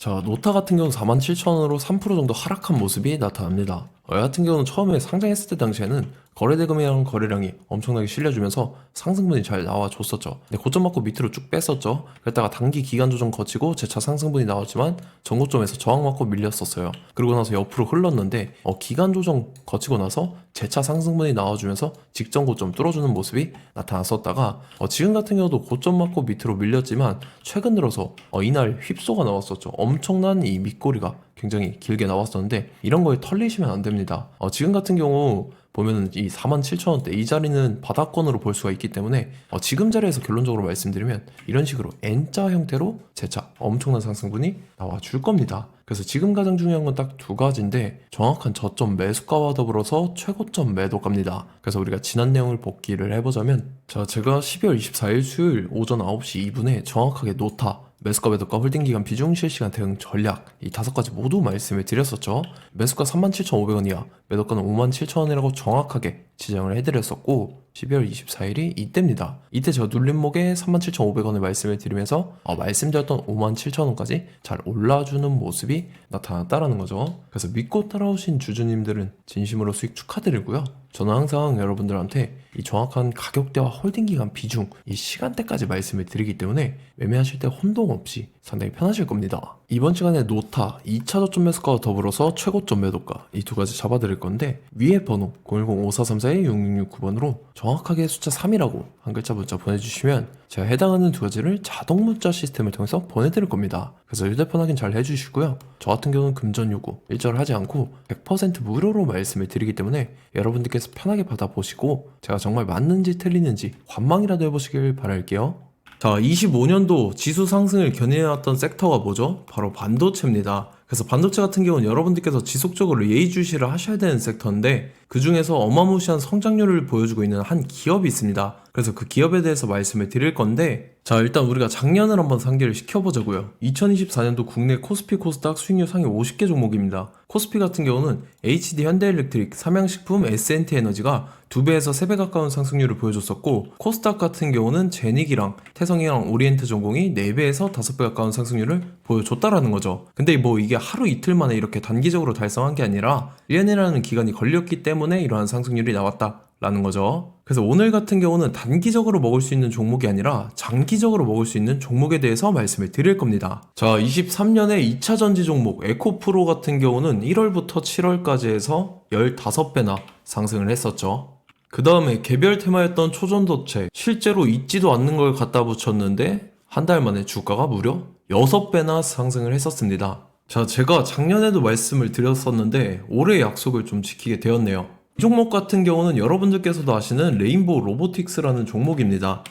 자, 노타 같은 경우는 47,000원으로 3% 정도 하락한 모습이 나타납니다. 같은 경우는 처음에 상장했을 때 당시에는 거래대금이랑 거래량이 엄청나게 실려주면서 상승분이 잘 나와줬었죠. 근데 고점 맞고 밑으로 쭉 뺐었죠. 그랬다가 단기 기간 조정 거치고 재차 상승분이 나왔지만 전고점에서 저항 맞고 밀렸었어요. 그러고 나서 옆으로 흘렀는데 기간 조정 거치고 나서 재차 상승분이 나와주면서 직전 고점 뚫어주는 모습이 나타났었다가 지금 같은 경우도 고점 맞고 밑으로 밀렸지만 최근 들어서 이날 휩소가 나왔었죠. 엄청난 이 밑꼬리가 굉장히 길게 나왔었는데 이런 거에 털리시면 안 됩니다. 지금 같은 경우 보면은 이 47,000원대 이 자리는 바닥권으로 볼 수가 있기 때문에 지금 자리에서 결론적으로 말씀드리면 이런 식으로 N자 형태로 재차 엄청난 상승분이 나와 줄 겁니다. 그래서 지금 가장 중요한 건 딱 두 가지인데 정확한 저점 매수가와 더불어서 최고점 매도가입니다. 그래서 우리가 지난 내용을 복기를 해보자면 제가 12월 24일 수요일 오전 9시 2분에 정확하게 노타 매수가 매도가 홀딩기간 비중 실시간 대응 전략 이 5가지 모두 말씀을 드렸었죠. 매수가 37,500원 이하 매도가는 57,000원이라고 정확하게 지정을 해드렸었고 12월 24일이 이때입니다. 이때 제가 눌림목에 37,500원을 말씀을 드리면서 말씀드렸던 57,000원까지 잘 올라주는 모습이 나타났다라는 거죠. 그래서 믿고 따라오신 주주님들은 진심으로 수익 축하드리고요. 저는 항상 여러분들한테 이 정확한 가격대와 홀딩기간 비중, 이 시간대까지 말씀을 드리기 때문에 매매하실 때 혼동 없이 상당히 편하실 겁니다. 이번 시간에 노타, 2차 저점 매수가와 더불어서 최고점 매도가 이 두 가지 잡아드릴 건데 위에 번호 010-5434-6669번으로 정확하게 숫자 3이라고 한 글자 문자 보내주시면 제가 해당하는 두 가지를 자동 문자 시스템을 통해서 보내드릴 겁니다. 그래서 휴대폰 확인 잘 해주시고요. 저 같은 경우는 금전 요구 일절 하지 않고 100% 무료로 말씀을 드리기 때문에 여러분들께서 편하게 받아보시고 제가 정말 맞는지 틀리는지 관망이라도 해보시길 바랄게요. 자, 25년도 지수 상승을 견인해왔던 섹터가 뭐죠? 바로 반도체입니다. 그래서 반도체 같은 경우는 여러분들께서 지속적으로 예의주시를 하셔야 되는 섹터인데 그 중에서 어마무시한 성장률을 보여주고 있는 한 기업이 있습니다. 그래서 그 기업에 대해서 말씀을 드릴 건데 자, 일단 우리가 작년을 한번 상기를 시켜보자고요. 2024년도 국내 코스피 코스닥 수익률 상위 50개 종목입니다. 코스피 같은 경우는 HD 현대일렉트릭, 삼양식품, S&T 에너지가 2배에서 3배 가까운 상승률을 보여줬었고 코스닥 같은 경우는 제닉이랑 태성이랑 오리엔트 전공이 4배에서 5배 가까운 상승률을 보여줬다라는 거죠. 근데 뭐 이게 하루 이틀 만에 이렇게 단기적으로 달성한 게 아니라 1년이라는 기간이 걸렸기 때문에 이러한 상승률이 나왔다라는 거죠. 그래서 오늘 같은 경우는 단기적으로 먹을 수 있는 종목이 아니라 장기적으로 먹을 수 있는 종목에 대해서 말씀을 드릴 겁니다. 자, 23년에 2차 전지 종목 에코프로 같은 경우는 1월부터 7월까지 해서 15배나 상승을 했었죠. 그 다음에 개별 테마였던 초전도체 실제로 있지도 않는 걸 갖다 붙였는데 한 달 만에 주가가 무려 6배나 상승을 했었습니다. 자, 제가 작년에도 말씀을 드렸었는데 올해 약속을 좀 지키게 되었네요. 이 종목 같은 경우는 여러분들께서도 아시는 레인보우 로보틱스라는 종목입니다.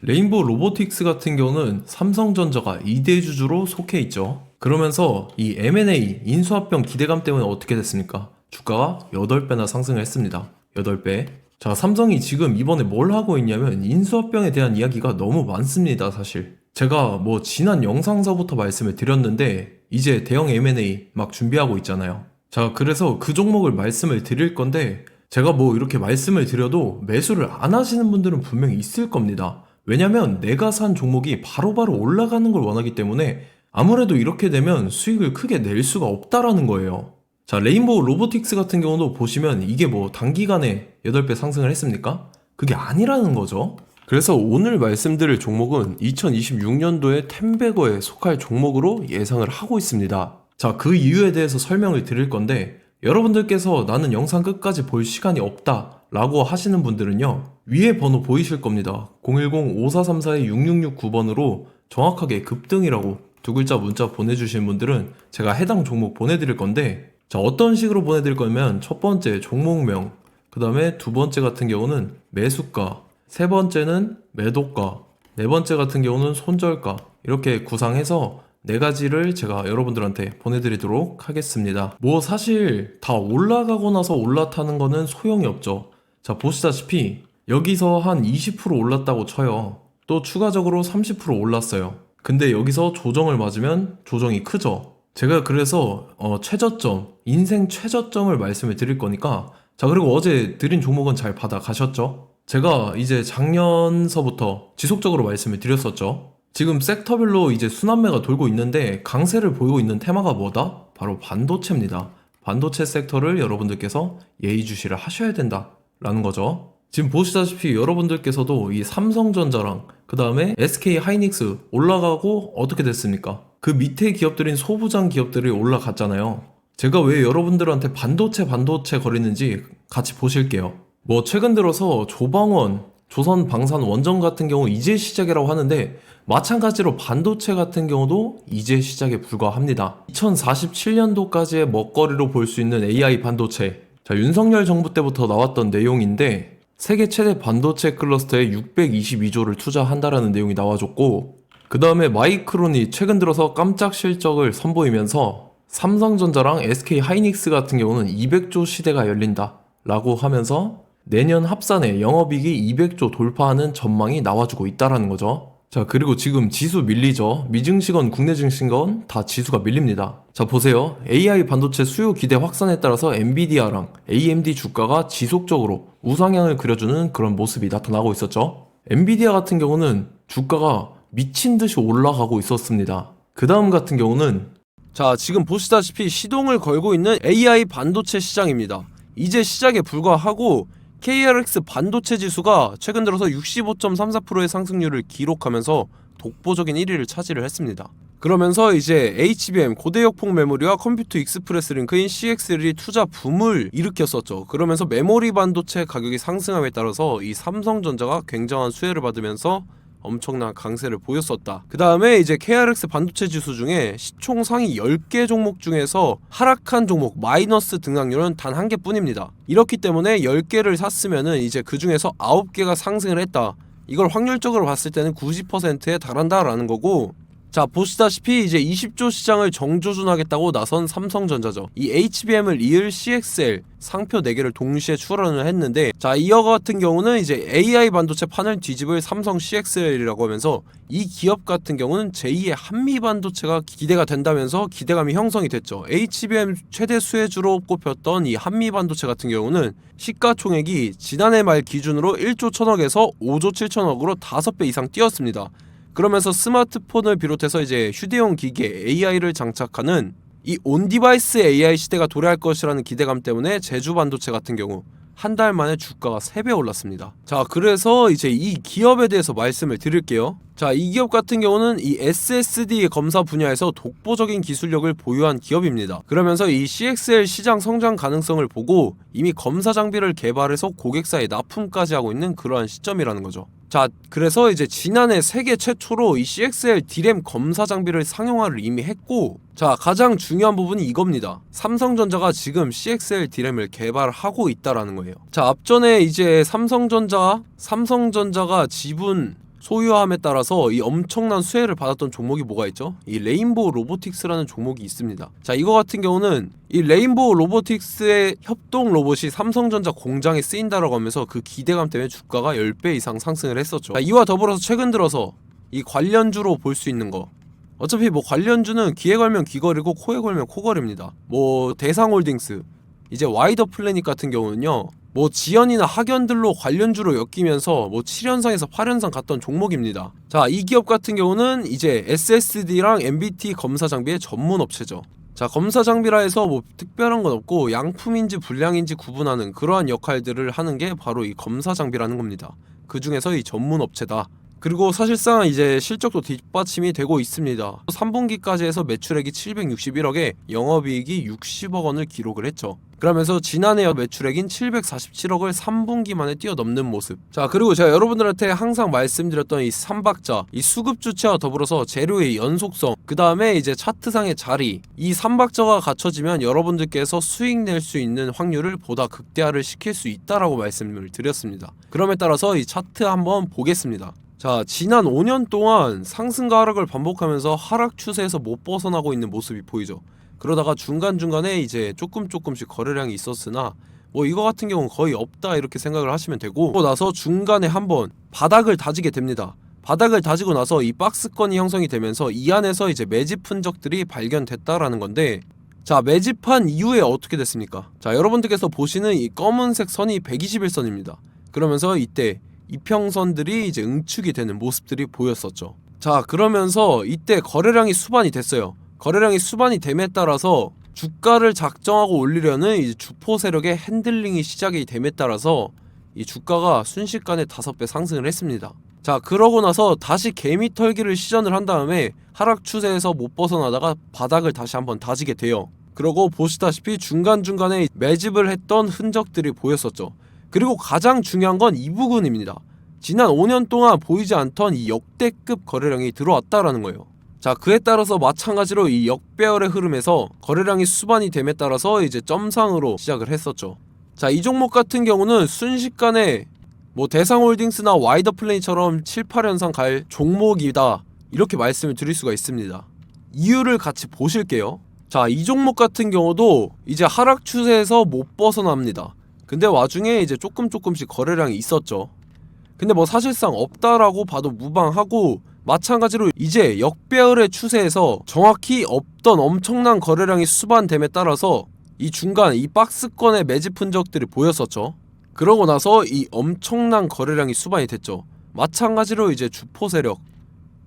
레인보우 로보틱스 같은 경우는 삼성전자가 2대 주주로 속해 있죠. 그러면서 이 M&A 인수합병 기대감 때문에 어떻게 됐습니까? 주가가 8배나 상승을 했습니다. 8배. 자, 삼성이 지금 이번에 뭘 하고 있냐면 인수합병에 대한 이야기가 너무 많습니다, 사실. 제가 뭐 지난 영상서부터 말씀을 드렸는데 이제 대형 M&A 막 준비하고 있잖아요. 자, 그래서 그 종목을 말씀을 드릴 건데 제가 뭐 이렇게 말씀을 드려도 매수를 안 하시는 분들은 분명히 있을 겁니다. 왜냐면 내가 산 종목이 바로바로 올라가는 걸 원하기 때문에 아무래도 이렇게 되면 수익을 크게 낼 수가 없다라는 거예요. 자, 레인보우 로보틱스 같은 경우도 보시면 이게 뭐 단기간에 8배 상승을 했습니까? 그게 아니라는 거죠. 그래서 오늘 말씀드릴 종목은 2026년도에 템베거에 속할 종목으로 예상을 하고 있습니다. 자, 그 이유에 대해서 설명을 드릴 건데 여러분들께서 나는 영상 끝까지 볼 시간이 없다 라고 하시는 분들은요 위에 번호 보이실 겁니다. 010-5434-6669번으로 정확하게 급등이라고 두 글자 문자 보내주신 분들은 제가 해당 종목 보내드릴 건데 자, 어떤 식으로 보내드릴 거냐면 첫 번째 종목명, 그 다음에 두 번째 같은 경우는 매수가, 세 번째는 매도가, 네 번째 같은 경우는 손절가 이렇게 구상해서 네 가지를 제가 여러분들한테 보내드리도록 하겠습니다. 뭐 사실 다 올라가고 나서 올라타는 거는 소용이 없죠. 자, 보시다시피 여기서 한 20% 올랐다고 쳐요. 또 추가적으로 30% 올랐어요. 근데 여기서 조정을 맞으면 조정이 크죠. 제가 그래서 최저점, 인생 최저점을 말씀을 드릴 거니까 자, 그리고 어제 드린 종목은 잘 받아가셨죠? 제가 이제 작년서부터 지속적으로 말씀을 드렸었죠. 지금 섹터별로 이제 순환매가 돌고 있는데 강세를 보이고 있는 테마가 뭐다? 바로 반도체입니다. 반도체 섹터를 여러분들께서 예의주시를 하셔야 된다라는 거죠. 지금 보시다시피 여러분들께서도 이 삼성전자랑 그 다음에 SK 하이닉스 올라가고 어떻게 됐습니까? 그 밑에 기업들인 소부장 기업들이 올라갔잖아요. 제가 왜 여러분들한테 반도체 거리는지 같이 보실게요. 뭐 최근 들어서 조방원, 조선방산 원전 같은 경우 이제 시작이라고 하는데 마찬가지로 반도체 같은 경우도 이제 시작에 불과합니다. 2047년도까지의 먹거리로 볼 수 있는 AI 반도체. 자, 윤석열 정부 때부터 나왔던 내용인데 세계 최대 반도체 클러스터에 622조를 투자한다라는 내용이 나와줬고 그 다음에 마이크론이 최근 들어서 깜짝 실적을 선보이면서 삼성전자랑 SK 하이닉스 같은 경우는 200조 시대가 열린다 라고 하면서 내년 합산에 영업이익이 200조 돌파하는 전망이 나와주고 있다라는 거죠. 자, 그리고 지금 지수 밀리죠. 미증시건 국내 증시건 다 지수가 밀립니다. 자, 보세요. AI 반도체 수요 기대 확산에 따라서 엔비디아랑 AMD 주가가 지속적으로 우상향을 그려주는 그런 모습이 나타나고 있었죠. 엔비디아 같은 경우는 주가가 미친 듯이 올라가고 있었습니다. 그 다음 같은 경우는 자, 지금 보시다시피 시동을 걸고 있는 AI 반도체 시장입니다. 이제 시작에 불과하고 KRX 반도체 지수가 최근 들어서 65.34%의 상승률을 기록하면서 독보적인 1위를 차지를 했습니다. 그러면서 이제 HBM 고대역폭 메모리와 컴퓨터 익스프레스 링크인 CXL이 투자 붐을 일으켰었죠. 그러면서 메모리 반도체 가격이 상승함에 따라서 이 삼성전자가 굉장한 수혜를 받으면서 엄청난 강세를 보였었다. 그 다음에 이제 KRX 반도체 지수 중에 시총 상위 10개 종목 중에서 하락한 종목 마이너스 등락률은 단 한 개뿐입니다. 이렇기 때문에 10개를 샀으면은 이제 그 중에서 9개가 상승을 했다. 이걸 확률적으로 봤을 때는 90%에 달한다라는 거고, 자, 보시다시피 이제 20조 시장을 정조준하겠다고 나선 삼성전자죠. 이 HBM을 이을 CXL 상표 4개를 동시에 출원을 했는데, 자, 이어 같은 경우는 이제 AI 반도체 판을 뒤집을 삼성 CXL이라고 하면서 이 기업 같은 경우는 제2의 한미 반도체가 기대가 된다면서 기대감이 형성이 됐죠. HBM 최대 수혜주로 꼽혔던 이 한미 반도체 같은 경우는 시가총액이 지난해 말 기준으로 1조 1000억에서 5조 7천억으로 5배 이상 뛰었습니다. 그러면서 스마트폰을 비롯해서 이제 휴대용 기기에 AI를 장착하는 이 온디바이스 AI 시대가 도래할 것이라는 기대감 때문에 제주 반도체 같은 경우 한 달 만에 주가가 3배 올랐습니다. 자, 그래서 이제 이 기업에 대해서 말씀을 드릴게요. 자, 이 기업 같은 경우는 이 SSD 검사 분야에서 독보적인 기술력을 보유한 기업입니다. 그러면서 이 CXL 시장 성장 가능성을 보고 이미 검사 장비를 개발해서 고객사에 납품까지 하고 있는 그러한 시점이라는 거죠. 자, 그래서 이제 지난해 세계 최초로 이 CXL D램 검사 장비를 상용화를 이미 했고, 자, 가장 중요한 부분이 이겁니다. 삼성전자가 지금 CXL D램을 개발하고 있다라는 거예요. 자, 앞전에 이제 삼성전자가 지분 소유함에 따라서 이 엄청난 수혜를 받았던 종목이 뭐가 있죠? 이 레인보우 로보틱스라는 종목이 있습니다. 자, 이거 같은 경우는 이 레인보우 로보틱스의 협동 로봇이 삼성전자 공장에 쓰인다라고 하면서 그 기대감 때문에 주가가 10배 이상 상승을 했었죠. 자, 이와 더불어서 최근 들어서 이 관련주로 볼 수 있는 거, 어차피 뭐 관련주는 귀에 걸면 귀걸이고 코에 걸면 코걸입니다. 뭐 대상홀딩스, 이제 와이더 플래닛 같은 경우는요, 뭐 지연이나 학연들로 관련주로 엮이면서 뭐 7연상에서 8연상 갔던 종목입니다. 자, 이 기업 같은 경우는 이제 SSD랑 MBT 검사 장비의 전문 업체죠. 자, 검사 장비라 해서 뭐 특별한 건 없고 양품인지 불량인지 구분하는 그러한 역할들을 하는 게 바로 이 검사 장비라는 겁니다. 그 중에서 이 전문 업체다. 그리고 사실상 이제 실적도 뒷받침이 되고 있습니다. 3분기까지 해서 매출액이 761억에 영업이익이 60억 원을 기록을 했죠. 그러면서 지난해 매출액인 747억을 3분기 만에 뛰어넘는 모습. 자, 그리고 제가 여러분들한테 항상 말씀드렸던 이 3박자, 이 수급 주체와 더불어서 재료의 연속성, 그 다음에 이제 차트상의 자리, 이 3박자가 갖춰지면 여러분들께서 수익 낼 수 있는 확률을 보다 극대화를 시킬 수 있다라고 말씀을 드렸습니다. 그럼에 따라서 이 차트 한번 보겠습니다. 자, 지난 5년 동안 상승과 하락을 반복하면서 하락 추세에서 못 벗어나고 있는 모습이 보이죠. 그러다가 중간중간에 이제 조금씩 거래량이 있었으나 뭐 이거 같은 경우는 거의 없다 이렇게 생각을 하시면 되고, 그러고 나서 중간에 한번 바닥을 다지게 됩니다. 바닥을 다지고 나서 이 박스권이 형성이 되면서 이 안에서 이제 매집 흔적들이 발견됐다라는 건데, 자, 매집한 이후에 어떻게 됐습니까? 자, 여러분들께서 보시는 이 검은색 선이 121선입니다. 그러면서 이때 이평선들이 이제 응축이 되는 모습들이 보였었죠. 자, 그러면서 이때 거래량이 수반이 됐어요. 거래량이 수반이 됨에 따라서 주가를 작정하고 올리려는 이제 주포 세력의 핸들링이 시작이 됨에 따라서 이 주가가 순식간에 5배 상승을 했습니다. 자, 그러고 나서 다시 개미 털기를 시전을 한 다음에 하락 추세에서 못 벗어나다가 바닥을 다시 한번 다지게 돼요. 그러고 보시다시피 중간중간에 매집을 했던 흔적들이 보였었죠. 그리고 가장 중요한 건 이 부분입니다. 지난 5년 동안 보이지 않던 이 역대급 거래량이 들어왔다라는 거예요. 자, 그에 따라서 마찬가지로 이 역배열의 흐름에서 거래량이 수반이 됨에 따라서 이제 점상으로 시작을 했었죠. 자, 이 종목 같은 경우는 순식간에 뭐 대상홀딩스나 와이더플레이처럼 7, 8연상 갈 종목이다, 이렇게 말씀을 드릴 수가 있습니다. 이유를 같이 보실게요. 자, 이 종목 같은 경우도 이제 하락 추세에서 못 벗어납니다. 근데 와중에 이제 조금씩 거래량이 있었죠. 근데 뭐 사실상 없다라고 봐도 무방하고, 마찬가지로 이제 역배열의 추세에서 정확히 없던 엄청난 거래량이 수반됨에 따라서 이 중간 이 박스권의 매집 흔적들이 보였었죠. 그러고 나서 이 엄청난 거래량이 수반이 됐죠. 마찬가지로 이제 주포 세력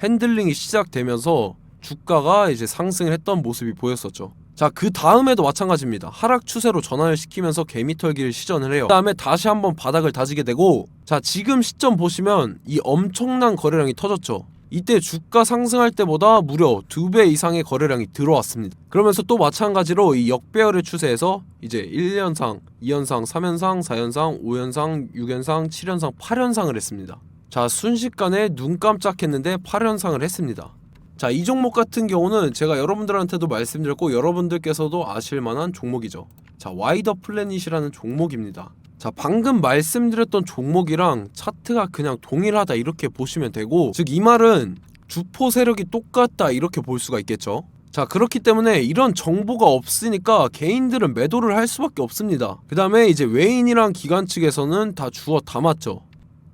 핸들링이 시작되면서 주가가 이제 상승을 했던 모습이 보였었죠. 자, 그 다음에도 마찬가지입니다. 하락 추세로 전환을 시키면서 개미 털기를 시전을 해요. 그 다음에 다시 한번 바닥을 다지게 되고, 자, 지금 시점 보시면 이 엄청난 거래량이 터졌죠. 이때 주가 상승할 때보다 무려 2배 이상의 거래량이 들어왔습니다. 그러면서 또 마찬가지로 이 역배열의 추세에서 이제 1연상, 2연상, 3연상, 4연상, 5연상, 6연상, 7연상, 8연상을 했습니다. 자, 순식간에 눈 깜짝했는데 8연상을 했습니다. 자, 이 종목 같은 경우는 제가 여러분들한테도 말씀드렸고 여러분들께서도 아실만한 종목이죠. 자, 와이더 플래닛이라는 종목입니다. 자, 방금 말씀드렸던 종목이랑 차트가 그냥 동일하다, 이렇게 보시면 되고, 즉 이 말은 주포 세력이 똑같다, 이렇게 볼 수가 있겠죠. 자, 그렇기 때문에 이런 정보가 없으니까 개인들은 매도를 할 수밖에 없습니다. 그 다음에 이제 외인이랑 기관 측에서는 다 주워 담았죠.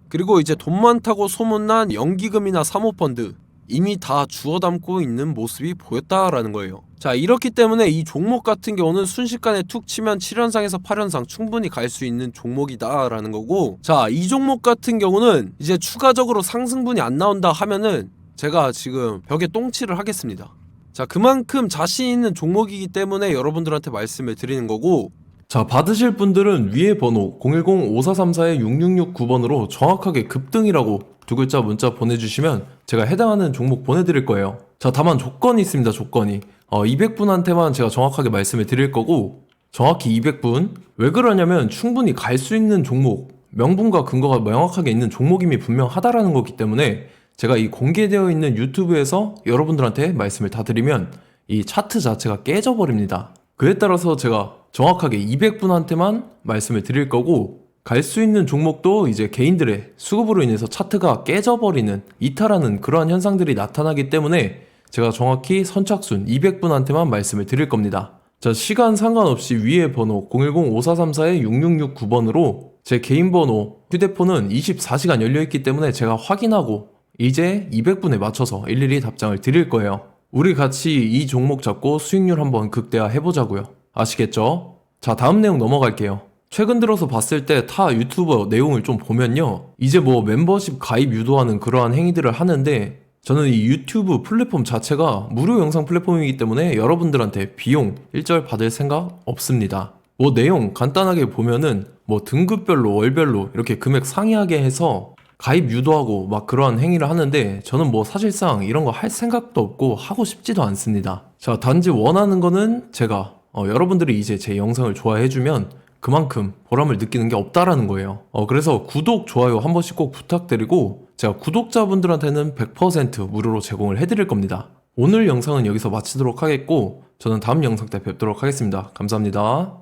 그리고 이제 돈 많다고 소문난 연기금이나 사모펀드 이미 다 주워 담고 있는 모습이 보였다라는 거예요. 자, 이렇기 때문에 이 종목 같은 경우는 순식간에 툭 치면 7연상에서 8연상 충분히 갈 수 있는 종목이다 라는 거고, 자, 이 종목 같은 경우는 이제 추가적으로 상승분이 안 나온다 하면은 제가 지금 벽에 똥칠을 하겠습니다. 자, 그만큼 자신 있는 종목이기 때문에 여러분들한테 말씀을 드리는 거고, 자, 받으실 분들은 위에 번호 010-5434-6669번으로 정확하게 급등이라고 두 글자 문자 보내주시면 제가 해당하는 종목 보내드릴 거예요. 자, 다만 조건이 있습니다. 조건이 200분한테만 제가 정확하게 말씀을 드릴 거고, 정확히 200분. 왜 그러냐면 충분히 갈 수 있는 종목, 명분과 근거가 명확하게 있는 종목임이 분명하다라는 거기 때문에 제가 이 공개되어 있는 유튜브에서 여러분들한테 말씀을 다 드리면 이 차트 자체가 깨져버립니다. 그에 따라서 제가 정확하게 200분한테만 말씀을 드릴 거고, 갈 수 있는 종목도 이제 개인들의 수급으로 인해서 차트가 깨져버리는, 이탈하는 그러한 현상들이 나타나기 때문에 제가 정확히 선착순 200분한테만 말씀을 드릴 겁니다. 자, 시간 상관없이 위에 번호 010-5434-6669번으로 제 개인 번호, 휴대폰은 24시간 열려있기 때문에 제가 확인하고 이제 200분에 맞춰서 일일이 답장을 드릴 거예요. 우리 같이 이 종목 잡고 수익률 한번 극대화 해보자고요. 아시겠죠? 자, 다음 내용 넘어갈게요. 최근 들어서 봤을 때 타 유튜버 내용을 좀 보면요, 이제 뭐 멤버십 가입 유도하는 그러한 행위들을 하는데, 저는 이 유튜브 플랫폼 자체가 무료 영상 플랫폼이기 때문에 여러분들한테 비용 일절 받을 생각 없습니다. 뭐 내용 간단하게 보면은 뭐 등급별로 월별로 이렇게 금액 상이하게 해서 가입 유도하고 막 그러한 행위를 하는데, 저는 뭐 사실상 이런 거 할 생각도 없고 하고 싶지도 않습니다. 자, 단지 원하는 거는 제가 여러분들이 이제 제 영상을 좋아해주면 그만큼 보람을 느끼는 게 없다라는 거예요. 그래서 구독, 좋아요 한 번씩 꼭 부탁드리고, 제가 구독자분들한테는 100% 무료로 제공을 해드릴 겁니다. 오늘 영상은 여기서 마치도록 하겠고, 저는 다음 영상 때 뵙도록 하겠습니다. 감사합니다.